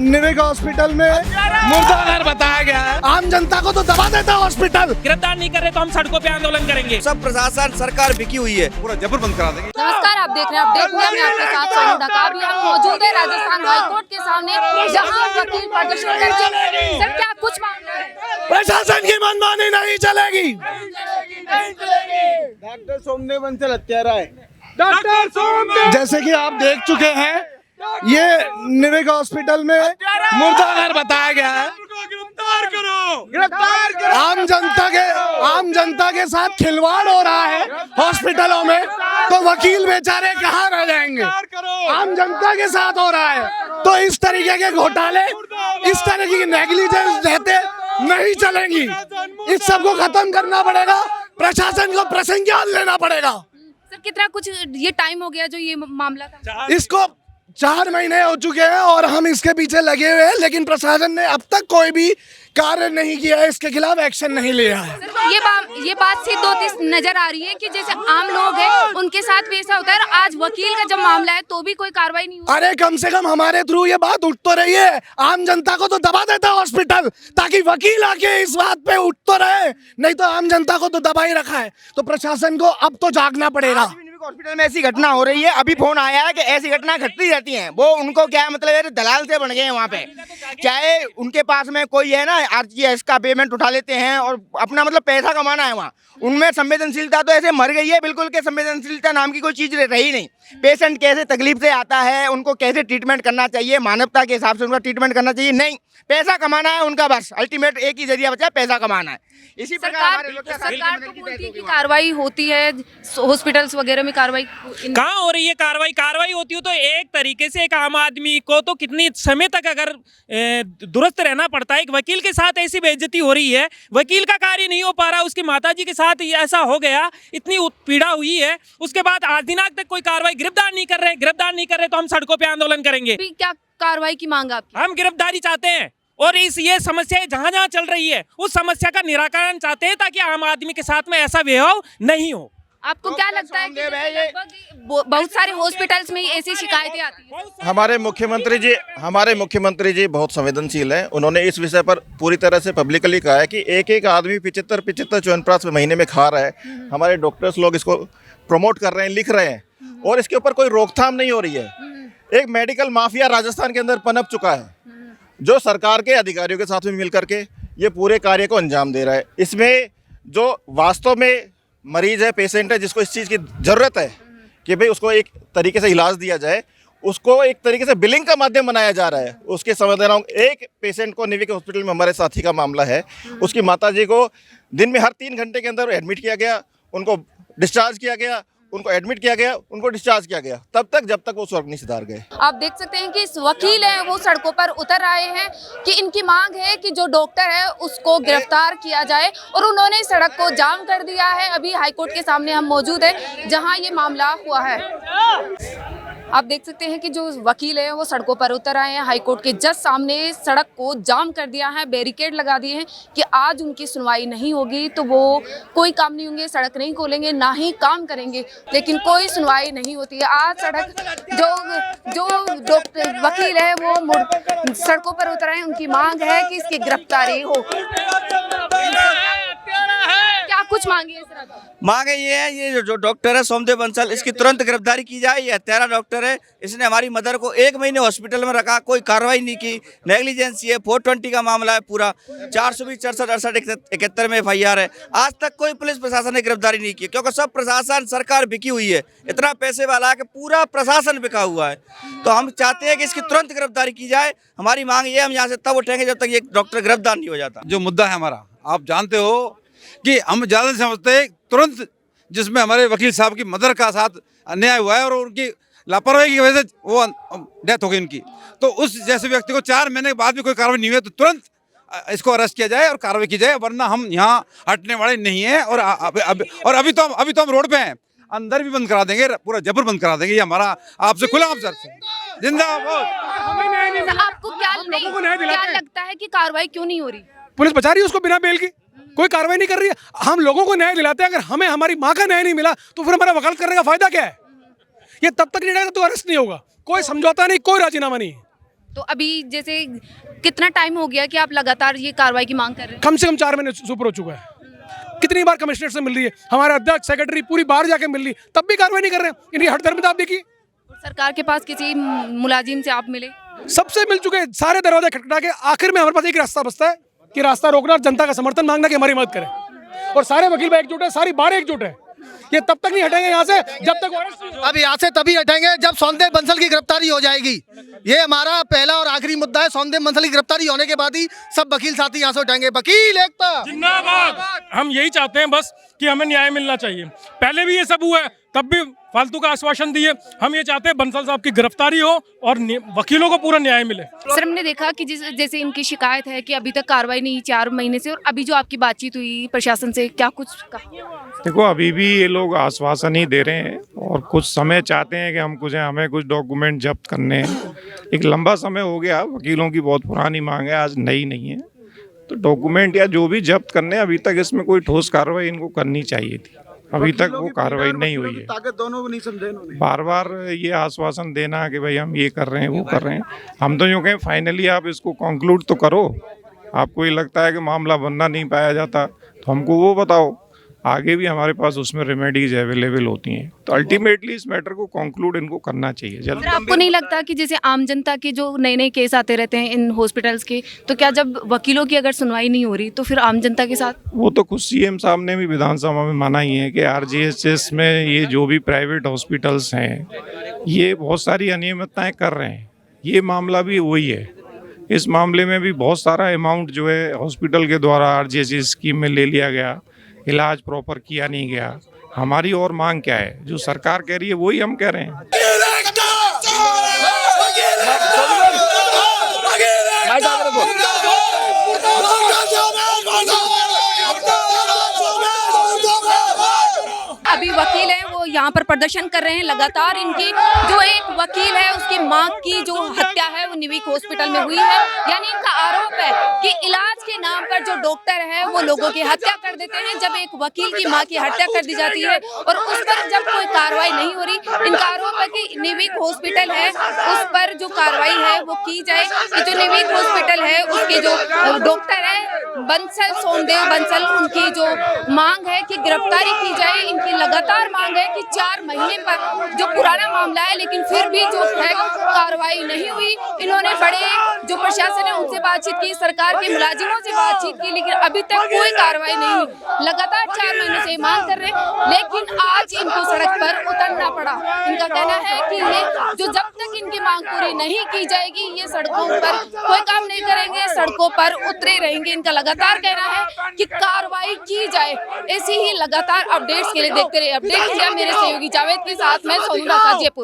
Nivik hospital में मुर्दाघर बताया गया है। आम जनता को तो दबा देता हॉस्पिटल। गिरफ्तार नहीं कर रहे तो हम सड़कों पे आंदोलन करेंगे। सब प्रशासन सरकार बिकी हुई है, पूरा जबर बंद करा देंगे। नमस्कार, आप देख रहे हैं अपडेट इंडिया में आपके साथ सोनू ढका। अभी हम मौजूद है राजस्थान हाईकोर्ट के सामने, जहां वकील प्रदर्शन करके सर क्या कुछ मांग रहे हैं। प्रशासन की मनमानी नहीं चलेगी। डॉक्टर सोमदेव बंसल हत्यारा है। डॉक्टर सोमदेव, जैसे कि आप देख चुके हैं, ये निविक हॉस्पिटल में मुर्दाघर बताया गया है। गिरफ्तार करो। आम जनता के साथ खिलवाड़ हो रहा है हॉस्पिटलों में, तो वकील बेचारे कहाँ रह जाएंगे। आम जनता के साथ हो रहा है, तो इस तरीके के घोटाले, इस तरह की नेग्लिजेंस रहते नहीं चलेंगी। इस सब को खत्म करना पड़ेगा, प्रशासन को प्रसंज्ञान लेना पड़ेगा। सर कितना कुछ ये टाइम हो गया जो ये मामला था? इसको 4 महीने हो चुके हैं और हम इसके पीछे लगे हुए हैं, लेकिन प्रशासन ने अब तक कोई भी कार्य नहीं किया है, इसके खिलाफ एक्शन नहीं लिया है। ये बात सिद्ध होती नजर आ रही है कि जैसे आम लोग हैं उनके साथ भी ऐसा होता है, और आज वकील का जब मामला है तो भी कोई कार्रवाई नहीं हुई। अरे कम से कम हमारे थ्रू ये बात उठ तो रही है। आम जनता को तो दबा देता हॉस्पिटल, ताकि वकील आके इस बात पे उठ तो रहे, नहीं तो आम जनता को तो दबा ही रखा है। तो प्रशासन को अब तो जागना पड़ेगा। हॉस्पिटल में ऐसी घटना हो रही है, अभी फोन आया है कि ऐसी घटना घटती रहती हैं। वो उनको क्या मतलब है, दलाल से बन गए हैं वहाँ पे। चाहे उनके पास में कोई है ना आरजीएस का पेमेंट उठा लेते हैं और अपना मतलब पैसा कमाना है वहाँ। उनमें संवेदनशीलता तो ऐसे मर गई है बिल्कुल, के संवेदनशीलता नाम की कोई चीज रही नहीं। पेशेंट कैसे तकलीफ से आता है, उनको कैसे ट्रीटमेंट करना चाहिए, मानवता के हिसाब से उनका ट्रीटमेंट करना चाहिए, नहीं, पैसा कमाना है उनका। बस अल्टीमेट एक ही जरिया बचा है, पैसा कमाना है। इसी प्रकार सरकार तो बोलती है कि कार्रवाई होती है, हॉस्पिटल्स वगैरह में कार्रवाई कहाँ हो रही है कार्रवाई होती हो तो एक तरीके से एक आम आदमी को तो कितनी समय तक अगर दुरुस्त रहना पड़ता है। एक वकील के साथ ऐसी बेइज्जती हो रही है, वकील का कार्य नहीं हो पा रहा, उसकी माताजी के साथ ऐसा हो गया, इतनी पीड़ा हुई है, उसके बाद आज दिनांक तक कोई कार्रवाई, गिरफ्तार नहीं कर रहे तो हम सड़कों पे आंदोलन करेंगे। क्या कार्रवाई की मांग आपकी? हम गिरफ्तारी चाहते हैं और ये समस्या जहाँ जहाँ चल रही है उस समस्या का निराकरण चाहते हैं, ताकि आम आदमी के साथ में ऐसा व्यवहार नहीं हो। आपको क्या लगता है कि लगभग बहुत सारे हॉस्पिटल्स में ऐसी शिकायतें आती हैं? हमारे मुख्यमंत्री जी बहुत संवेदनशील हैं। उन्होंने इस विषय पर पूरी तरह से पब्लिकली कहा है कि एक आदमी 75 च्यवनप्राश महीने में खा रहा है। हमारे डॉक्टर्स लोग इसको प्रमोट कर रहे हैं, लिख रहे हैं, और इसके ऊपर कोई रोकथाम नहीं हो रही है। एक मेडिकल माफिया राजस्थान के अंदर पनप चुका है, जो सरकार के अधिकारियों के साथ में मिलकर के ये पूरे कार्य को अंजाम दे रहा है। इसमें जो वास्तव में मरीज है, पेशेंट है, जिसको इस चीज़ की ज़रूरत है कि भाई उसको एक तरीके से इलाज दिया जाए, उसको एक तरीके से बिलिंग का माध्यम बनाया जा रहा है। उसके समाधान, एक पेशेंट को निविक हॉस्पिटल में हमारे साथी का मामला है, उसकी माताजी को दिन में हर 3 घंटे के अंदर एडमिट किया गया, उनको डिस्चार्ज किया गया, उनको एडमिट किया गया, उनको डिस्चार्ज किया गया, तब तक जब तक वो स्वर्ग नहीं सिधार गए। आप देख सकते हैं कि इस वकील हैं वो सड़कों पर उतर आए हैं कि इनकी मांग है कि जो डॉक्टर है उसको गिरफ्तार किया जाए, और उन्होंने सड़क को जाम कर दिया है। अभी हाईकोर्ट के सामने हम मौजूद हैं जहां ये मामला हुआ है। आप देख सकते हैं कि जो वकील है वो सड़कों पर उतर आए हैं, हाईकोर्ट के जस्ट सामने सड़क को जाम कर दिया है, बैरिकेड लगा दिए हैं कि आज उनकी सुनवाई नहीं होगी तो वो कोई काम नहीं होंगे, सड़क नहीं खोलेंगे, ना ही काम करेंगे, लेकिन कोई सुनवाई नहीं होती है। आज सड़क जो डॉक्टर वकील है वो सड़कों पर उतर आए, उनकी मांग है कि इसकी गिरफ्तारी हो। क्या कुछ मांगी है सर? मांगे ये है, ये जो डॉक्टर है सोमदेव बंसल, इसकी तुरंत गिरफ्तारी की जाए। ये हत्यारा डॉक्टर है, इसने हमारी मदर को 1 महीने हॉस्पिटल में रखा, कोई कार्रवाई नहीं की, नेग्लिजेंसी है। 420 का मामला है पूरा, 420, 64, 68, 71 में FIR है। आज तक कोई पुलिस प्रशासन ने गिरफ्तारी नहीं की, क्योंकि सब प्रशासन सरकार बिकी हुई है, इतना पैसे वाला है कि पूरा प्रशासन बिका हुआ है। तो हम चाहते हैं कि इसकी तुरंत गिरफ्तारी की जाए। हमारी मांग ये, हम यहाँ से तब उठेंगे जब तक ये डॉक्टर गिरफ्तार नहीं हो जाता। जो मुद्दा है हमारा, आप जानते हो कि हम ज़्यादा समझते हैं तुरंत, जिसमें हमारे वकील साहब की मदर का साथ अन्याय हुआ है और उनकी लापरवाही की वजह से वो डेथ हो गई उनकी, तो उस जैसे व्यक्ति को 4 महीने के बाद भी कोई कार्रवाई नहीं हुई तो तुरंत इसको अरेस्ट किया जाए और कार्रवाई की जाए, वरना हम यहाँ हटने वाले नहीं हैं। और अभी तो हम रोड पे हैं, अंदर भी बंद करा देंगे, पूरा जबर बंद करा देंगे। ये हमारा आपसे खुला अवसर से जिंदाबाद। आपको क्या लगता है कि कार्रवाई क्यों नहीं हो रही? पुलिस बचा रही है उसको बिना बेल की, कोई कार्रवाई नहीं कर रही है। हम लोगों को न्याय दिलाते हैं, अगर हमें हमारी माँ का न्याय नहीं मिला तो फिर हमारा वकालत करने का फायदा क्या है? ये तब तक नहीं रहेगा तो अरेस्ट नहीं होगा, कोई समझौता नहीं, कोई राजीनामा नहीं। तो अभी जैसे कितना टाइम हो गया कि आप लगातार ये कार्रवाई की मांग कर रहे हैं? कम से कम 4 महीने से ऊपर हो चुका है। कितनी बार कमिश्नर से मिल रही है, हमारे अध्यक्ष सेक्रेटरी पूरी बार जाके मिल रही, तब भी कार्रवाई नहीं कर रहे हैं। इनकी हठधर्मिता आप देखिए। सरकार के पास किसी मुलाजिम से आप मिले? सबसे मिल चुके हैं, सारे दरवाजे खटखटा के आखिर में हमारे पास एक रास्ता बचता है कि रास्ता रोकना और जनता का समर्थन मांगना कि हमारी मदद करें। और सारे वकील भाई एकजुट है, सारी बार एकजुट है। ये तब तक नहीं हटेंगे यहाँ से जब तक अब यहाँ से तभी हटेंगे जब सौंदर्य बंसल की गिरफ्तारी हो जाएगी। ये हमारा पहला और आखिरी मुद्दा है। सौंदर्य बंसल की गिरफ्तारी होने के बाद ही सब वकील साथी यहाँ से उठाएंगे। वकील एकता जिंदाबाद। हम यही चाहते हैं बस कि हमें न्याय मिलना चाहिए। पहले भी ये सब हुआ है, तब भी फालतू का आश्वासन दिए। हम ये चाहते हैं बंसल साहब की गिरफ्तारी हो और वकीलों को पूरा न्याय मिले। सर, हमने देखा कि जैसे इनकी शिकायत है कि अभी तक कार्रवाई नहीं 4 महीने से, और अभी जो आपकी बातचीत हुई प्रशासन से, क्या कुछ कहा? देखो, अभी भी ये लोग आश्वासन ही दे रहे हैं और कुछ समय चाहते हैं कि हमें कुछ डॉक्यूमेंट जब्त करने हैं। एक लंबा समय हो गया, वकीलों की बहुत पुरानी मांग है, आज नई नहीं है। तो डॉक्यूमेंट या जो भी जब्त करने, अभी तक इसमें कोई ठोस कार्रवाई इनको करनी चाहिए थी। अभी तक वो कार्रवाई नहीं हुई है। ताकत दोनों को नहीं समझे इन्होंने। बार बार ये आश्वासन देना कि भाई हम ये कर रहे हैं, वो कर रहे हैं। हम तो यूँ कहें फाइनली आप इसको कंक्लूड तो करो। आपको ये लगता है कि मामला बनना नहीं पाया जाता तो हमको वो बताओ। आगे भी हमारे पास उसमें रेमेडीज अवेलेबल होती हैं। तो अल्टीमेटली इस मैटर को कंक्लूड इनको करना चाहिए जल्द। सर, आपको नहीं लगता कि जैसे आम जनता के जो नए नए केस आते रहते हैं इन हॉस्पिटल्स के, तो क्या जब वकीलों की अगर सुनवाई नहीं हो रही तो फिर आम जनता के साथ? वो तो खुद सीएम साहब ने भी विधानसभा में माना ही है कि आरजीएचएस में ये जो भी प्राइवेट हॉस्पिटल्स हैं, ये बहुत सारी अनियमितताएं कर रहे हैं। ये मामला भी वही है। इस मामले में भी बहुत सारा अमाउंट जो है हॉस्पिटल के द्वारा आरजीएचएस स्कीम में ले लिया गया, इलाज प्रॉपर किया नहीं गया। हमारी और मांग क्या है? जो सरकार कह रही है वही हम कह रहे हैं। अभी वकील हैं वो यहाँ पर प्रदर्शन कर रहे हैं लगातार। इनकी जो एक वकील है उसकी मां की जो हत्या है वो निविक हॉस्पिटल में हुई है। यानी इनका आरोप है कि इलाज के नाम पर जो डॉक्टर है वो लोगों की हत्या कर देते हैं। जब एक वकील की मां की हत्या कर दी जाती है और उस पर जब कोई कार्रवाई नहीं हो रही, इनका आरोप है कि निविक हॉस्पिटल है उस पर जो कार्रवाई है वो की जाए। कि जो निविक हॉस्पिटल है उसके जो डॉक्टर है बंसल, सोमदेव बंसल, उनकी जो मांग है कि गिरफ्तारी की जाए। इनकी लगातार मांग है कि 4 महीने पर जो पुराना मामला है लेकिन फिर भी जो है कार्रवाई नहीं हुई। इन्होंने बड़े जो प्रशासन है उनसे बातचीत की, सरकार के मुलाजिमों से बातचीत की, लेकिन अभी तक कोई कार्रवाई नहीं हुई। लगातार 4 महीने से मांग कर रहे हैं, लेकिन आज इनको सड़क पर उतरना पड़ा। इनका कहना है कि ये जो जब तक इनकी मांग पूरी नहीं की जाएगी ये सड़कों पर कोई काम नहीं करेंगे, सड़कों पर उतरे रहेंगे। इनका लगातार कहना है कि कार्रवाई की जाए। ऐसी ही लगातार अपडेट्स के लिए देखते रहिए अपडेट इंडिया। मेरे सहयोगी जावेद के साथ मैं सोनू राठा, जयपुर।